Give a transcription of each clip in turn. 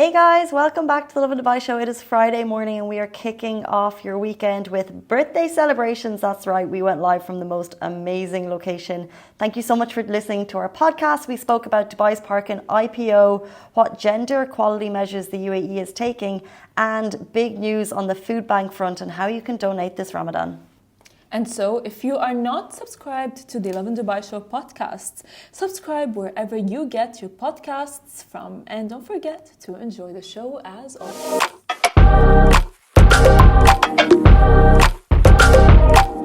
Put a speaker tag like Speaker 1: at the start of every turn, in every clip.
Speaker 1: Hey guys, welcome back to the Lovin Dubai show. It is Friday morning and we are kicking off your weekend with birthday celebrations. That's right, we went live from the most amazing location. Thank you so much for listening to our podcast. We spoke about Dubai's Parkin IPO, what gender equality measures the UAE is taking, and big news on the food bank front and how you can donate this Ramadan.
Speaker 2: And so, if you are not subscribed to the Lovin Dubai Show podcasts, subscribe wherever you get your podcasts from. And don't forget to enjoy the show as always.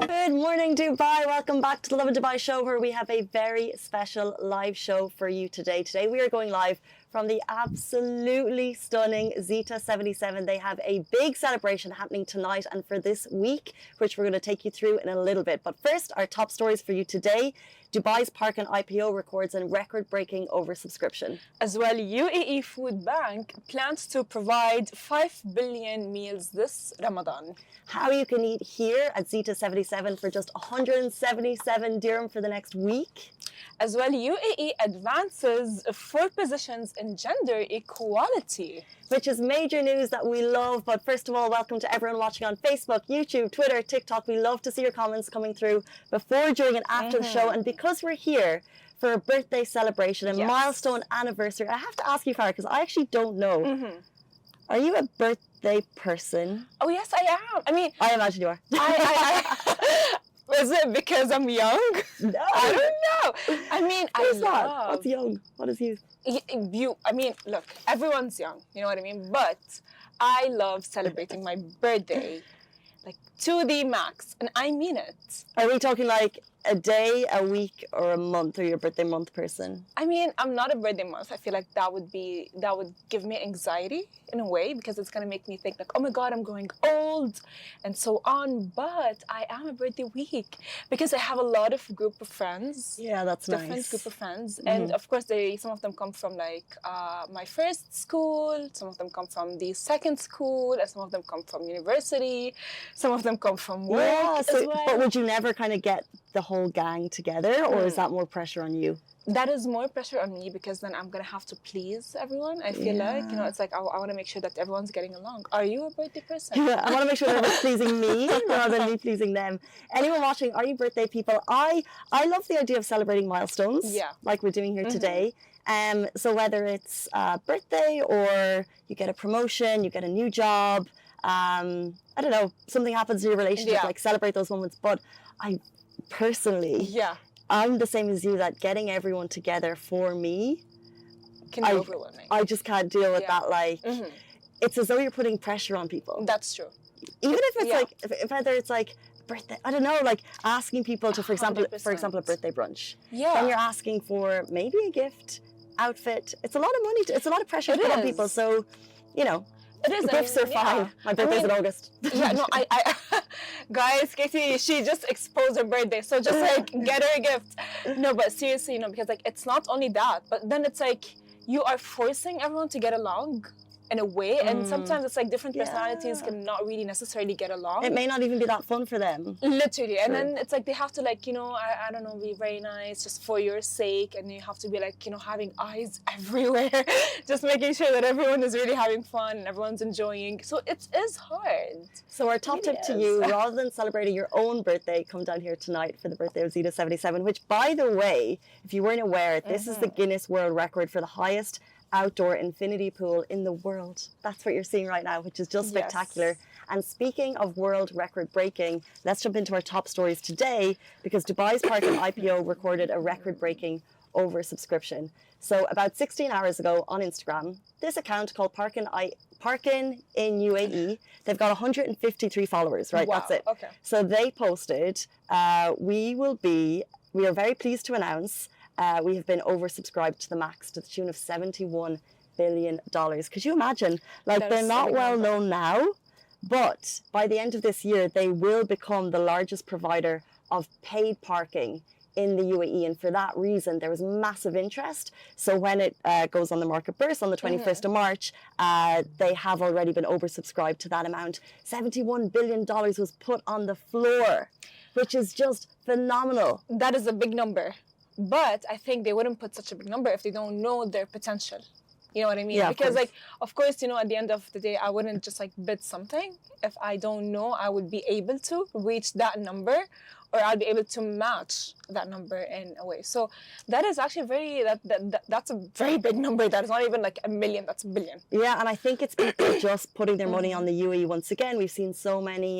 Speaker 1: Good morning, Dubai. Welcome back to the Lovin Dubai show, where we have a very special live show for you today. Today we are going live from the absolutely stunning Zeta 77. They have a big celebration happening tonight and for this week, which we're going to take you through in a little bit. But first, our top stories for you today. Dubai's Parkin IPO records a record-breaking oversubscription.
Speaker 2: As well, UAE Food Bank plans to provide 5 billion meals this Ramadan.
Speaker 1: How you can eat here at Zeta 77 for just 177 dirham for the next week.
Speaker 2: As well, UAE advances 4 positions in gender equality.
Speaker 1: Which is major news that we love. But first of all, welcome to everyone watching on Facebook, YouTube, Twitter, TikTok. We love to see your comments coming through before, during, and after the show. And because we're here for a birthday celebration, a milestone anniversary, I have to ask you, Farah, because I actually don't know. Are you a birthday person?
Speaker 2: Oh, yes, I am. I mean,
Speaker 1: I imagine you are.
Speaker 2: Is it because I'm young?
Speaker 1: No.
Speaker 2: I don't know. I mean,
Speaker 1: What's that? What's young? What is youth?
Speaker 2: I mean, look, everyone's young, you know what I mean? But I love celebrating my birthday, like to the max, and I mean it.
Speaker 1: Are we talking like a day, a week, or a month? Or you're a birthday month person?
Speaker 2: I mean, I'm not a birthday month. I feel like that would give me anxiety in a way, because it's gonna make me think like, oh my God, I'm growing old, and so on. But I am a birthday week because I have a lot of group of friends.
Speaker 1: Yeah, that's
Speaker 2: different
Speaker 1: nice.
Speaker 2: Group of friends, and of course, some of them come from like my first school. Some of them come from the second school, and some of them come from university. Some of them come from work as well.
Speaker 1: But would you never kind of get the whole gang together, or is that more pressure on you?
Speaker 2: That is more pressure on me, because then I'm gonna have to please everyone. I feel like, it's like I want to make sure that everyone's getting along. Are you a birthday person?
Speaker 1: Yeah, I want to make sure that everyone's pleasing me rather than me pleasing them. Anyone watching, are you birthday people? I love the idea of celebrating milestones, like we're doing here today. So whether it's a birthday or you get a promotion, you get a new job, I don't know, something happens in your relationship, like celebrate those moments. But I personally, I'm the same as you, that getting everyone together for me
Speaker 2: can be overwhelming.
Speaker 1: I just can't deal with that. Like, it's as though you're putting pressure on people.
Speaker 2: That's true.
Speaker 1: Even if it's like, if whether it's like birthday, I don't know, like asking people to, for example, a birthday brunch. Then you're asking for maybe a gift, outfit. It's a lot of money. It's a lot of pressure to put on people. So, you know.
Speaker 2: It is.
Speaker 1: Gifts are fine. My birthday's in August.
Speaker 2: I guys, Katie, she just exposed her birthday, so just like get her a gift. No, but seriously, because like it's not only that, but then it's like you are forcing everyone to get along in a way, and sometimes it's like different personalities cannot really necessarily get along.
Speaker 1: It may not even be that fun for them.
Speaker 2: Literally. And then it's like they have to like, I don't know, be very nice just for your sake, and you have to be like, having eyes everywhere, just making sure that everyone is really having fun and everyone's enjoying. So it is hard.
Speaker 1: So our top tip to you, rather than celebrating your own birthday, come down here tonight for the birthday of Zeta 77, which, by the way, if you weren't aware, this is the Guinness World Record for the highest outdoor infinity pool in the world. That's what you're seeing right now, which is just spectacular. And speaking of world record breaking, let's jump into our top stories today, because Dubai's Parkin IPO recorded a record breaking oversubscription. So about 16 hours ago on Instagram, this account called Parkin in UAE, they've got 153 followers, right?
Speaker 2: Wow.
Speaker 1: That's it.
Speaker 2: Okay.
Speaker 1: So they posted, we are very pleased to announce we have been oversubscribed to the max, to the tune of $71 billion. Could you imagine? Like, they're not well known now, but by the end of this year, they will become the largest provider of paid parking in the UAE. And for that reason, there was massive interest. So when it goes on the market burst on the 21st of March, they have already been oversubscribed to that amount. $71 billion was put on the floor, which is just phenomenal.
Speaker 2: That is a big number. But I think they wouldn't put such a big number if they don't know their potential. You know what I mean?
Speaker 1: Yeah, of
Speaker 2: Because
Speaker 1: course.
Speaker 2: like, of course, you know, at the end of the day, I wouldn't just like bid something if I don't know I would be able to reach that number, or I'll be able to match that number in a way. So that is actually that's a very big number. That is not even like a million, that's a billion.
Speaker 1: Yeah, and I think it's people just putting their money on the UAE once again. We've seen so many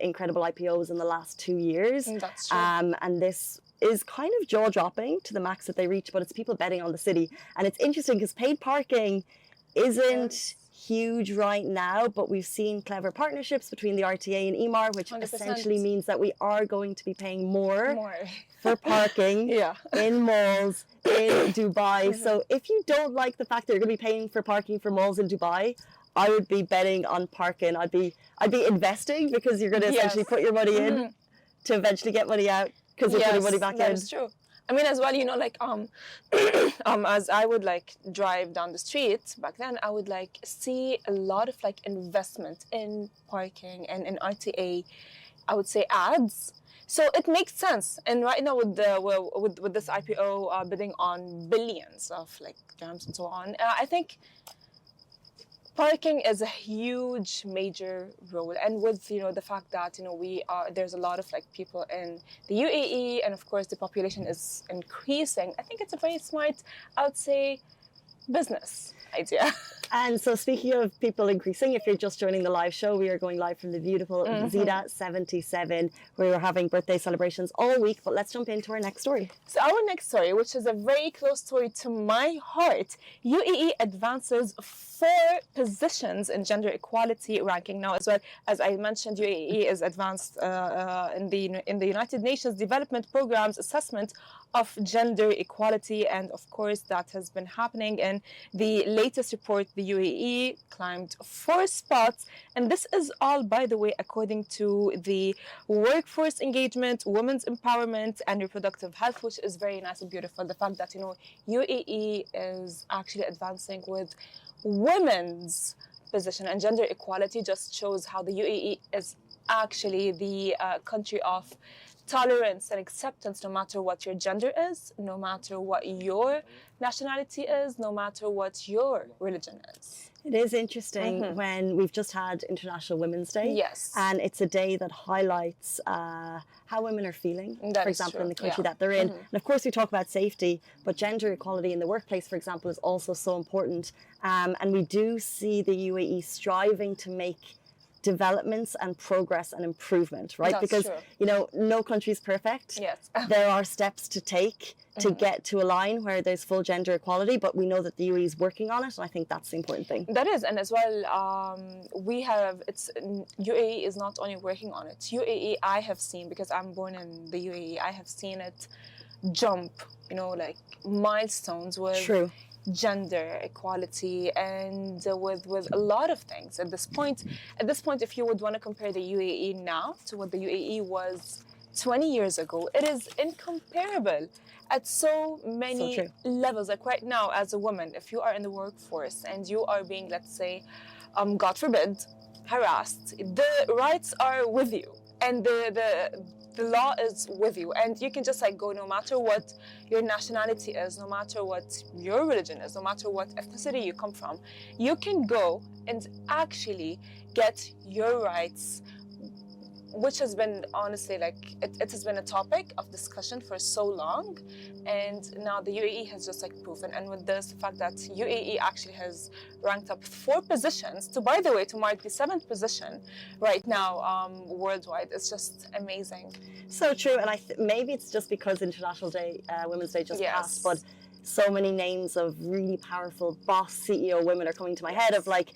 Speaker 1: incredible IPOs in the last 2 years.
Speaker 2: That's true.
Speaker 1: And this is kind of jaw-dropping to the max that they reach, but it's people betting on the city. And it's interesting because paid parking isn't huge right now, but we've seen clever partnerships between the RTA and EMAR, which
Speaker 2: 100%.
Speaker 1: essentially means that we are going to be paying more. For parking
Speaker 2: Yeah.
Speaker 1: in malls in Dubai. So if you don't like the fact that you're going to be paying for parking for malls in Dubai, I would be betting on parking. I'd be investing, because you're going to essentially put your money in to eventually get money out, because you're putting money back in.
Speaker 2: That is true. I mean, as well, you know, like as I would like drive down the street back then, I would like see a lot of like investment in parking and in RTA. I would say ads. So it makes sense. And right now with this IPO bidding on billions of like dirhams and so on, I think parking is a huge major role. And with, you know, the fact that, you know, there's a lot of like people in the UAE, and of course the population is increasing, I think it's a very smart, I would say, business idea.
Speaker 1: And so speaking of people increasing, if you're just joining the live show, we are going live from the beautiful Zida 77, where we're having birthday celebrations all week. But let's jump into our next story.
Speaker 2: So our next story, which is a very close story to my heart, UAE advances 4 positions in gender equality ranking. Now, as well as I mentioned, UAE is advanced in the United Nations Development Programme's assessment of gender equality, and of course that has been happening. In the latest report, the UAE climbed 4 spots, and this is all, by the way, according to the workforce engagement, women's empowerment, and reproductive health, which is very nice and beautiful. The fact that, you know, UAE is actually advancing with women's position and gender equality just shows how the UAE is actually the country of tolerance and acceptance, no matter what your gender is, no matter what your nationality is, no matter what your religion is.
Speaker 1: It is interesting when we've just had International Women's Day.
Speaker 2: Yes.
Speaker 1: And it's a day that highlights how women are feeling, for example, in the country that they're in. And of course, we talk about safety, but gender equality in the workplace, for example, is also so important. And we do see the UAE striving to make developments and progress and improvement, right?
Speaker 2: That's
Speaker 1: because,
Speaker 2: true.
Speaker 1: you know, no country is perfect.
Speaker 2: Yes.
Speaker 1: There are steps to take to get to a line where there's full gender equality, but we know that the UAE is working on it, and I think that's the important thing.
Speaker 2: That is, and as well, UAE is not only working on it. UAE, I have seen, because I'm born in the UAE, I have seen it jump, you know, like milestones with
Speaker 1: True.
Speaker 2: gender equality and with a lot of things. At this point, if you would want to compare the UAE now to what the UAE was 20 years ago, it is incomparable at so many levels. Like right now, as a woman, if you are in the workforce and you are being, let's say, God forbid, harassed, the rights are with you, and the law is with you, and you can just like go, no matter what your nationality is, no matter what your religion is, no matter what ethnicity you come from, you can go and actually get your rights, which has been honestly like it has been a topic of discussion for so long, and now the UAE has just like proven. And with this, the fact that UAE actually has ranked up 4 positions to, by the way, to mark the 7th position right now worldwide, it's just amazing.
Speaker 1: So true, and maybe it's just because International Women's Day just passed, but so many names of really powerful boss CEO women are coming to my head of like,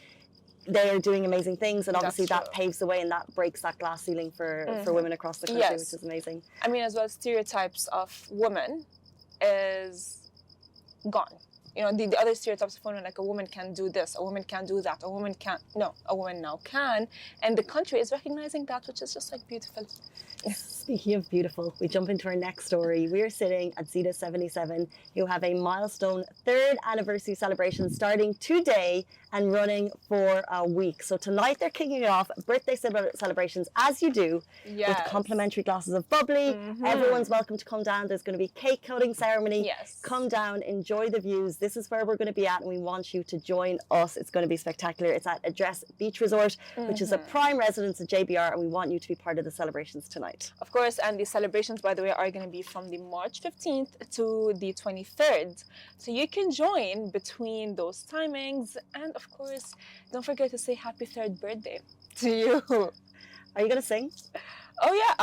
Speaker 1: they are doing amazing things, and obviously that paves the way and that breaks that glass ceiling for women across the country, which is amazing.
Speaker 2: I mean, as well, stereotypes of women is gone. You know, the other stereotypes of women, like a woman can do this, a woman can do that, a woman can't. No, a woman now can, and the country is recognizing that, which is just like beautiful.
Speaker 1: Speaking of beautiful, we jump into our next story. We're sitting at Zida 77, who have a milestone 3rd anniversary celebration starting today and running for a week. So tonight they're kicking it off, birthday celebrations, as you do, with complimentary glasses of bubbly. Everyone's welcome to come down. There's going to be cake cutting ceremony.
Speaker 2: Yes.
Speaker 1: Come down, enjoy the views. this is where we're going to be at, and we want you to join us. It's going to be spectacular. It's at Address Beach Resort, which is a prime residence at JBR, and we want you to be part of the celebrations tonight.
Speaker 2: Of course, and the celebrations, by the way, are going to be from the March 15th to the 23rd. So you can join between those timings. And of course, don't forget to say happy 3rd birthday to you.
Speaker 1: Are you going to sing?
Speaker 2: Oh, yeah.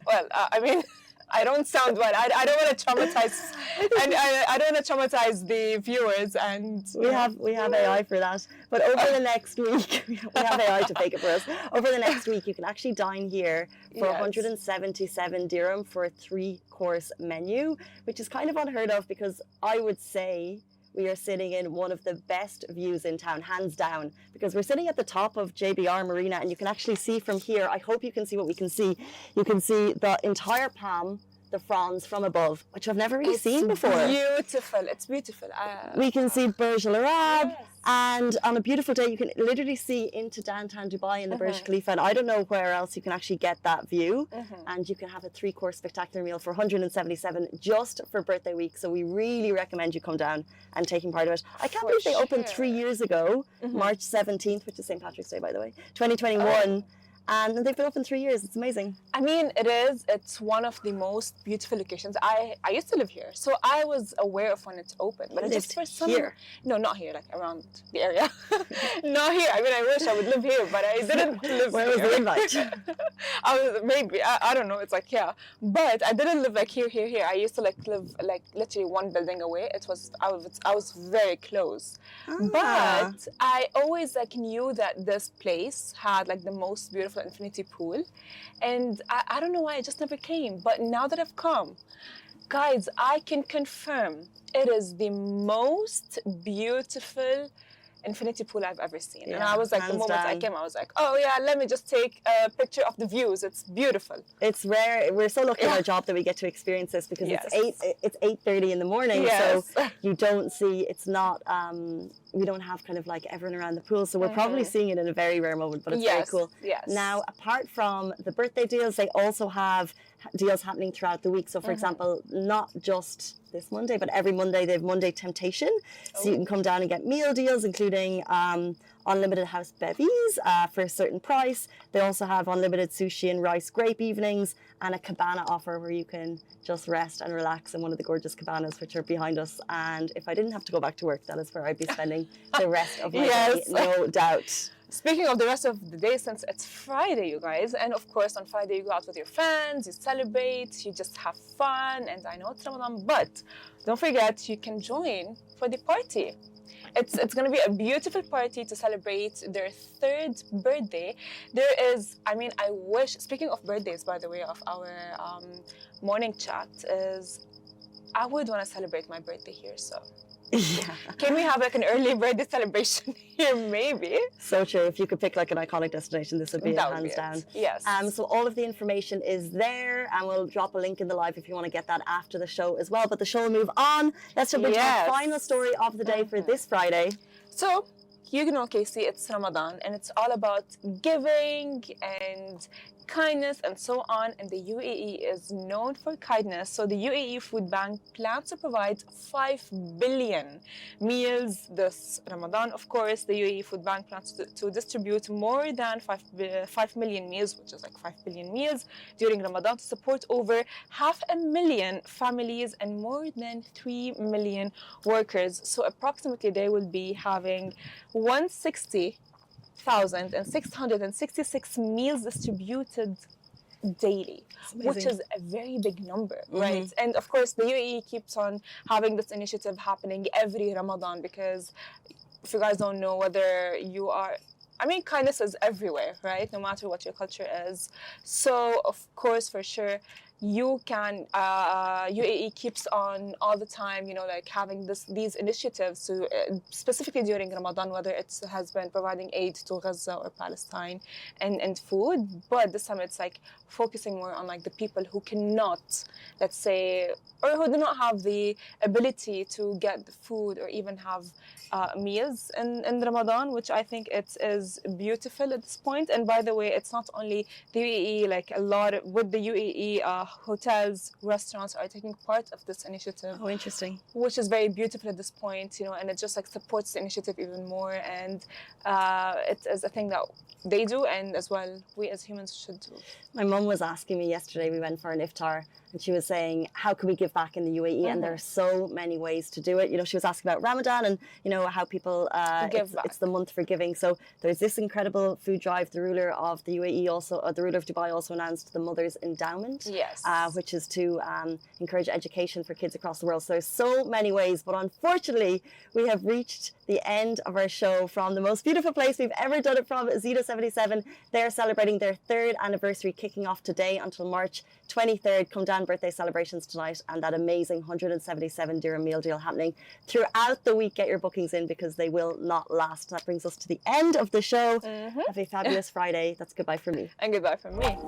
Speaker 2: Well, I mean, I don't sound well. I don't want to traumatize, and I don't want to traumatize the viewers. And
Speaker 1: we have AI for that. But over the next week, we have AI to fake it for us. Over the next week, you can actually dine here for 177 dirham for a 3-course menu, which is kind of unheard of, because I would say we are sitting in one of the best views in town, hands down, because we're sitting at the top of JBR Marina, and you can actually see from here, I hope you can see what we can see. You can see the entire Palm, the fronds from above, which I've never really seen before.
Speaker 2: Beautiful. It's beautiful.
Speaker 1: We can see Burj Al Arab,
Speaker 2: Yes.
Speaker 1: and on a beautiful day, you can literally see into downtown Dubai in the Burj Khalifa, and I don't know where else you can actually get that view. And you can have a 3-course spectacular meal for 177 just for birthday week. So we really recommend you come down and taking part of it. I can't believe they opened 3 years ago, March 17th, which is St. Patrick's Day, by the way, 2021. And they've been open 3 years. It's amazing.
Speaker 2: I mean, it is. It's one of the most beautiful locations. I used to live here, so I was aware of when it's open. But
Speaker 1: You
Speaker 2: just
Speaker 1: lived
Speaker 2: for some,
Speaker 1: here?
Speaker 2: no, not here, like around the area. Not here. I mean, I wish I would live here, but I didn't live
Speaker 1: Where
Speaker 2: here.
Speaker 1: was the invite?
Speaker 2: I don't know. It's like, yeah, but I didn't live like here. I used to like live like literally one building away. I was very close, but I always like knew that this place had like the most beautiful infinity pool, and I don't know why I just never came. But now that I've come, guys, I can confirm it is the most beautiful infinity pool I've ever seen. And I was like, the moment I came, I was like, oh yeah, let me just take a picture of the views. It's beautiful.
Speaker 1: It's rare. We're so lucky in our job that we get to experience this, because it's 8:30 in the morning.
Speaker 2: Yes.
Speaker 1: So you don't see, it's not, we don't have kind of like everyone around the pool. So we're probably seeing it in a very rare moment, but it's very cool.
Speaker 2: Yes.
Speaker 1: Now, apart from the birthday deals, they also have deals happening throughout the week. So for example, not just this Monday, but every Monday they have Monday Temptation. So you can come down and get meal deals, including unlimited house bevies for a certain price. They also have unlimited sushi and rice grape evenings, and a cabana offer where you can just rest and relax in one of the gorgeous cabanas which are behind us. And if I didn't have to go back to work, that is where I'd be spending the rest of my day, no doubt.
Speaker 2: Speaking of the rest of the day, since it's Friday, you guys, and of course on Friday you go out with your friends, you celebrate, you just have fun, and I know it's Ramadan, but don't forget you can join for the party. It's going to be a beautiful party to celebrate their 3rd birthday. There is, I mean, I wish, speaking of birthdays, by the way, of our morning chat, is I would want to celebrate my birthday here, so.
Speaker 1: Yeah.
Speaker 2: Can we have like an early birthday celebration here, maybe?
Speaker 1: So true. If you could pick like an iconic destination, this would be hands down.
Speaker 2: Yes.
Speaker 1: So all of the information is there, and we'll drop a link in the live if you want to get that after the show as well. But the show will move on. Let's jump into our final story of the day for this Friday.
Speaker 2: So, you know, Casey, it's Ramadan, and it's all about giving and kindness and so on, and the UAE is known for kindness. So the UAE Food Bank plans to provide 5 billion meals this Ramadan. Of course, the UAE Food Bank plans to distribute more than 5 million meals, which is like 5 billion meals during Ramadan, to support over 500,000 families and more than 3 million workers. So approximately they will be having 160,666 meals distributed daily, which is a very big number, right? And of course, the UAE keeps on having this initiative happening every Ramadan, because if you guys don't know, whether you are, I mean, kindness is everywhere, right? No matter what your culture is. So, of course, for sure, you can, UAE keeps on all the time, you know, like having these initiatives to, specifically during Ramadan, whether it has been providing aid to Gaza or Palestine and food, but this time it's like focusing more on like the people who cannot, let's say, or who do not have the ability to get the food or even have meals in Ramadan, which I think it is beautiful at this point. And by the way, it's not only the UAE, like a lot of, with the UAE hotels, restaurants are taking part of this initiative.
Speaker 1: Oh, interesting.
Speaker 2: Which is very beautiful at this point, and it just like supports the initiative even more. And it is a thing that they do, and as well we as humans should do.
Speaker 1: My mum was asking me yesterday, we went for an iftar, and she was saying, how can we give back in the UAE? And there are so many ways to do it. She was asking about Ramadan and, how people,
Speaker 2: give back.
Speaker 1: It's the month for giving. So there's this incredible food drive. The ruler of the UAE also, the ruler of Dubai also announced the Mother's Endowment,
Speaker 2: yes,
Speaker 1: which is to encourage education for kids across the world. So there's so many ways, but unfortunately, we have reached the end of our show from the most beautiful place we've ever done it from, Zeta 77. They're celebrating their 3rd anniversary, kicking off today until March 23rd. Come down, birthday celebrations tonight, and that amazing 177 dirham meal deal happening throughout the week. Get your bookings in because they will not last. That brings us to the end of the show. Have a fabulous Friday. That's goodbye from me.
Speaker 2: And goodbye from me.